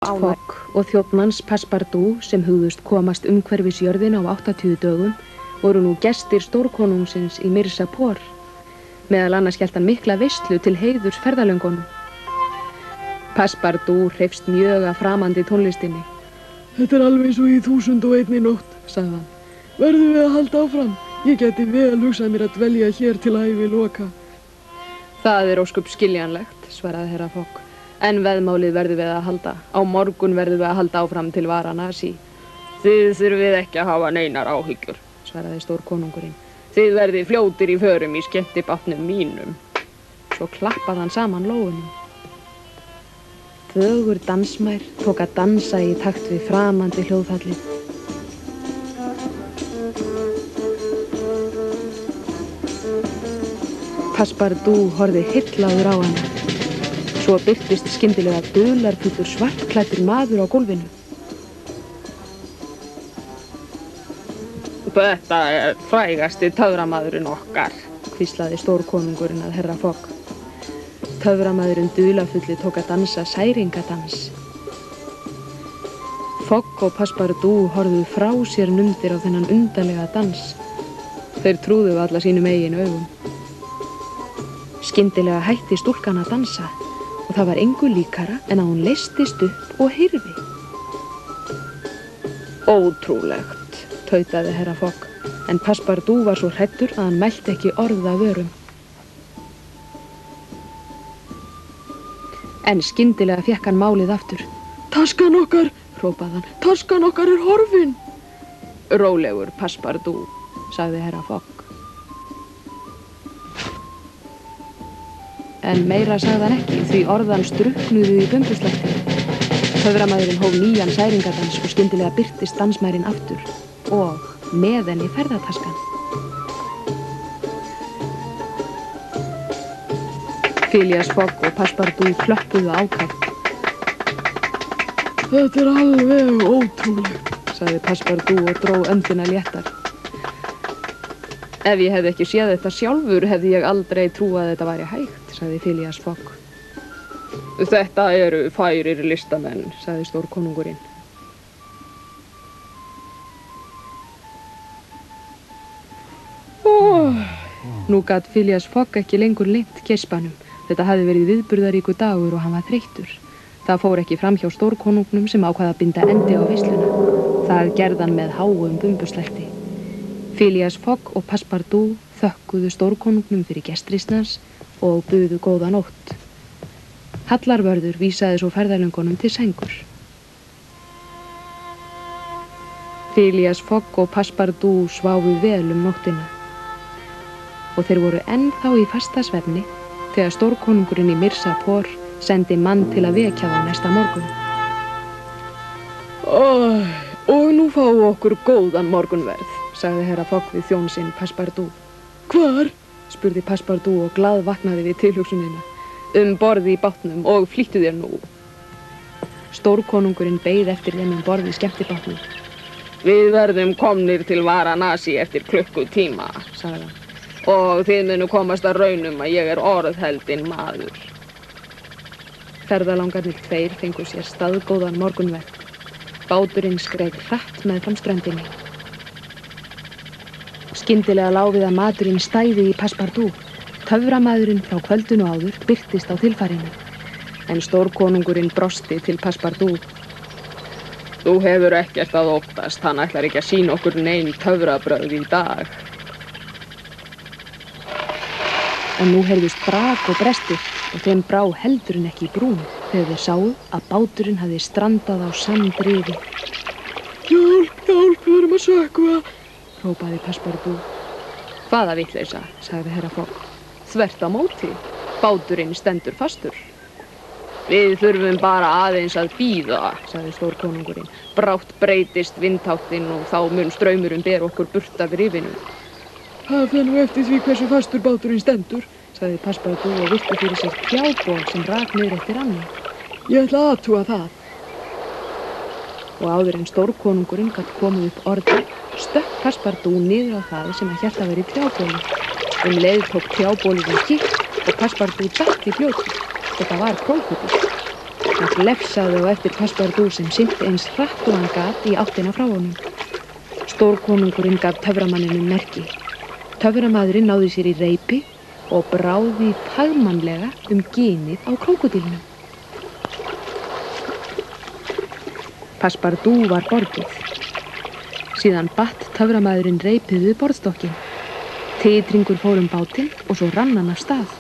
Fogg og þjónnans Passepartout sem hugðust komast umhverfis jörðina á 80 dögum voru nú gestir stórkonungsins í Mirzapur. Meðal annars hélt hann mikla veislu til heiðurs ferðalöngunum. Passepartout hreifst mjög af framandi tónlistinni. Þetta alveg eins og í 1001 nótt, sagði hann. Verðum við að halda áfram? Ég geti vel hugsað mér að dvelja hér til ævi loka. Það ósköp skiljanlegt, svaraði herra Fogg. En veðmálið verðum við að halda. Á morgun verðum við að halda áfram til Varanasi. Þið þurfið ekki að hafa neinar áhyggjur, svaraði stórkonungurinn. Þið verðið fljótir í förum í skemmtibátnum mínum. Svo klappaði hann saman lófunum. Fögur dansmær tók að dansa í takt við framandi hljóðfallið. Passepartout horfði heillaður á hana. Svo birtist skyndilega dularfullur svartklæddur maður á gólfinu. Þetta frægasti töframaðurinn okkar, hvíslaði stórkonungurinn að herra Fogg. Töframaðurinn dularfulli tók að dansa særingadans. Fogg og Passepartout horfðu frá sér numdir á þennan undarlega dans. Þeir trúðu alla sínum eigin augum. Skyndilega hætti stúlkan að dansa og það var engu líkara en að hún leystist upp og hyrfi. Ótrúlegt, tautaði herra Fogg, en Passepartout var svo hræddur að hann mælti ekki orð af vörum. En skyndilega fékk hann málið aftur. Taskan okkar, hrópaði hann, taskan okkar horfin. Rólegur, Passepartout, sagði herra Fogg. En meira sagði hann ekki, því orðan struknuðu í bumbuslættinu. Töframaðurinn hóf nýjan særingadans og skyndilega birtist dansmærin aftur og með henni ferðataskan. Phileas Fogg og Passepartout klöppuðu ákaft. Þetta alveg ótrúlegt, sagði Passepartout og dró öndina léttar. Ef ég hefði ekki séð þetta sjálfur, hefði ég aldrei trúað að þetta væri hægt, sagði Phileas Fogg. Þetta eru færir listamenn, sagði stórkonungurinn. Nú gat Phileas Fogg ekki lengur leynt geispanum. Þetta hafði verið viðburðaríkur dagur og hann var þreyttur. Það fór ekki fram hjá stórkonungnum sem ákvað að binda endi á veisluna. Það gerði hann með háum bumbuslætti. Phileas Fogg og Passepartout þökkuðu stórkonungnum fyrir gestrisnans og buðu góða nótt. Hallarvörður vísaði svo ferðalöngunum til sængur. Phileas Fogg og Passepartout sváfu vel nóttina. Og þeir voru ennþá í fasta svefni þegar stórkonungurinn í Mirzapur sendi mann til að vekja þá næsta morgun. Og nú fáum okkur góðan morgunverð, sagði herra Fogg við þjón sinn Passepartout. Hvar? Spurði Passepartout og glaðvaknaði við tilhugsunina. Borð í bátnum og flýttu þér nú. Stórkonungurinn beið eftir þeim borð í skemmtibátnum. Við verðum komnir til Varanasi eftir klukkutíma, sagði hann. Og þið munu komast að raunum að ég orðheldinn maður. Ferðalangarnir tveir fengu sér staðgóðan morgunverð. Báturinn skreið hratt meðfram ströndinni. Skyndilega lá við að maturinn stæði í Passepartout. Töframaðurinn frá kvöldinu áður birtist á tilfarinu. En stórkonungurinn brosti til Passepartout. Þú hefur ekkert að óttast, hann ætlar ekki að sýna okkur nein töfrabrögð í dag. En nú heyrðust brak og brestir og þeim brá heldur en ekki í brún þegar þeir sáu að báturinn hafði strandað á sandrifi. Hjálp, hjálp, við erum að sökkva, hrópaði Passepartout. Hvaða vitleysa, sagði herra Fogg. Þvert á móti, báturinn stendur fastur. Við þurfum bara aðeins að bíða, sagði stórkonungurinn. Brátt breytist vindháttin og þá mun straumurinn bera okkur burt af rifinu. Það fer nú eftir því hversu fastur báturinn stendur, sagði Passepartout og virti fyrir sér trjából sem rak niður eftir ánni. Ég ætla að athuga það. Og áður en stórkonungurinn gat komið upp orði, stökk Passepartout niður á það sem hann hélt að vera í trjábóli. Leið tók trjábólið kipp og Passepartout datt í fljóti. Þetta var krókódíll. Hann glefsaði á eftir Passepartout sem synti eins hratt og hann gat í áttina frá honum. Stórkonungurinn gaf töframanninum merki. Töframaðurinn náði sér í reipi og bráði fagmannlega ginið á krókódílnum. Passepartout var borgið. Síðan batt töframaðurinn reipið við borðstokkinn. Titringur fór bátinn og svo rann hann af stað.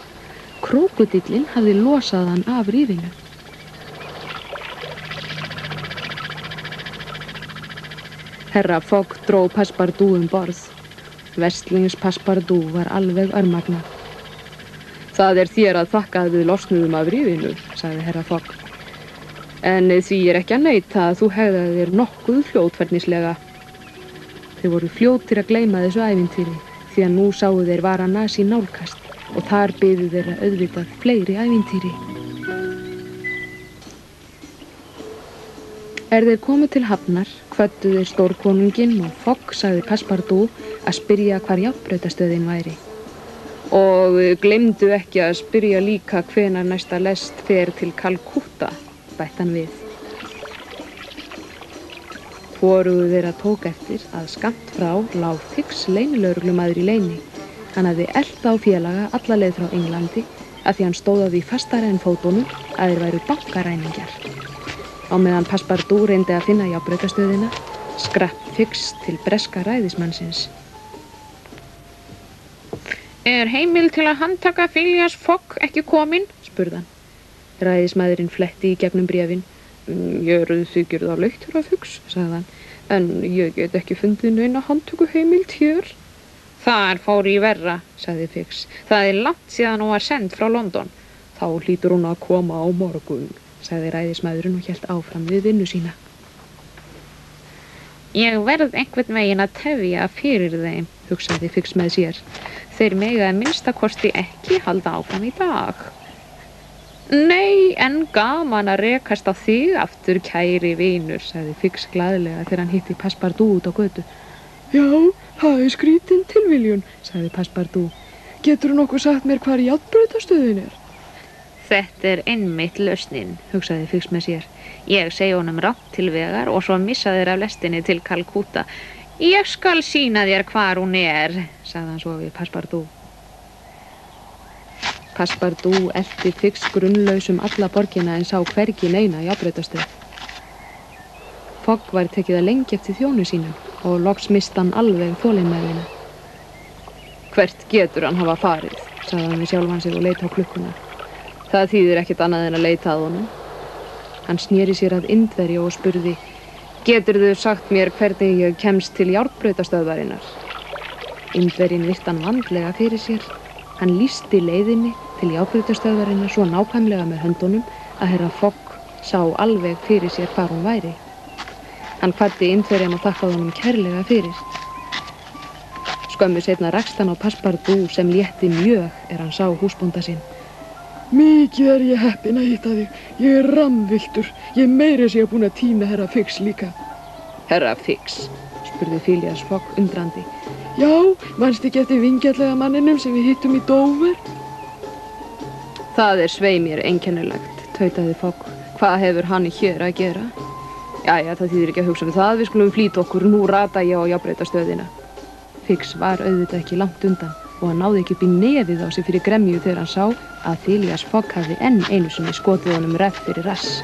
Krókódíllinn hafði losað hann af rifinu. Herra Fogg dró Passepartout borð. Vestlings Passepartout var alveg örmagna. Það þér að þakka að við losnuðum af rifinu, sagði herra Fogg. En því ekki að neita að þú hegðaði þér nokkuð fljótfærnislega. Þeir voru fljótir að gleyma þessu ævintýri, því að nú sáu þeir Varanasi nálgast og þar biðu þeirra auðvitað fleiri ævintýri. Þeir komu til hafnar, kvöddu þeir stórkonunginn og Fogg sagði Passepartout að spyrja hvar járnbrautastöðin væri. Og gleymdu ekki að spyrja líka hvenær næsta lest fer til Kalkútta, bætti hann við. Hvorugu þeirra tók eftir að skammt frá lá Fix leynilögreglumaður í leyni. Hann hafði elt á félaga alla leið frá Englandi að því hann stóð á því fastara en fótunum að þeir væru bankaræningjar. Á meðan Passepartout reyndi að finna járnbrautastöðina, skrapp Fix til breska ræðismannsins. Heimild til að handtaka Phileas Fogg ekki komin? Spurði hann. Ræðismaðurinn fletti í gegnum bréfin. Ég þykir það leitt, herra Fix, sagði hann, en ég get ekki fundið neina handtökuheimild hér. Þar fór í verra, sagði Fix. Það langt síðan hún var send frá London. Þá hlýtur hún að koma á morgun, sagði ræðismaðurinn og hélt áfram við vinnu sína. Ég verð einhvern veginn að tefja fyrir þeim, hugsaði Fix með sér. Þeir mega að minnstakosti ekki halda áfram í dag. Nei, en gaman að rekast á þig aftur, kæri vinur, sagði Fix glaðlega þegar hann hitti Passepartout út á götu. Já, það skrítin tilviljun, sagði Passepartout. Geturðu nokkuð sagt mér hvar járnbrautastöðin Þetta einmitt lausnin, hugsaði Fix með sér. Ég segi honum rangt til vegar og svo missa þeir af lestinni til Kalkútta. Ég skal sýna þér hvar hún sagði hann svo við Passepartout. Passepartout elti Fix grunnlaus alla borgina en sá hvergi neina járnbrautastöð. Fogg var tekið að lengi eftir þjónu sínum og loks missti hann alveg þolinmæðina. Hvert getur hann hafa farið, sagði hann við sjálfan sig og leit á klukkuna. Það þýðir ekkert annað en að leita að honum. Hann sneri sér að Indverja og spurði, geturðu sagt mér hvernig ég kemst til járnbrautastöðvarinnar? Indverjinn virti hann vandlega fyrir sér. Hann lýsti leiðinni til járnbrautastöðvarinnar svo nákvæmlega með höndunum að herra Fogg sá alveg fyrir sér hvar hún væri. Hann kvaddi Indverjann og þakkaði honum kærlega fyrir. Skömmu seinna rakst hann á Passepartout sem létti mjög hann sá húsbónda sinn. Mikið ég heppin að hitta þig. Ég rammvilltur. Ég meira sé búin að týna herra Fix líka. Herra Fix? Spurði Phileas Fogg undrandi. Já, manstu ekki eftir vingjarnlega manninum sem við hittum í Dover? Það svei mér einkennilegt, tautaði Fogg. Hvað hefur hann hér að gera? Jæja, það þýðir ekki að hugsa það. Við skulum flýta okkur. Nú rata ég á járnbrautastöðina. Fix var auðvitað ekki langt undan og hann náði ekki upp í nefið á sig fyrir gremju þegar hann sá að Phileas Fogg hafði enn einu sinni skotið honum ref fyrir rass.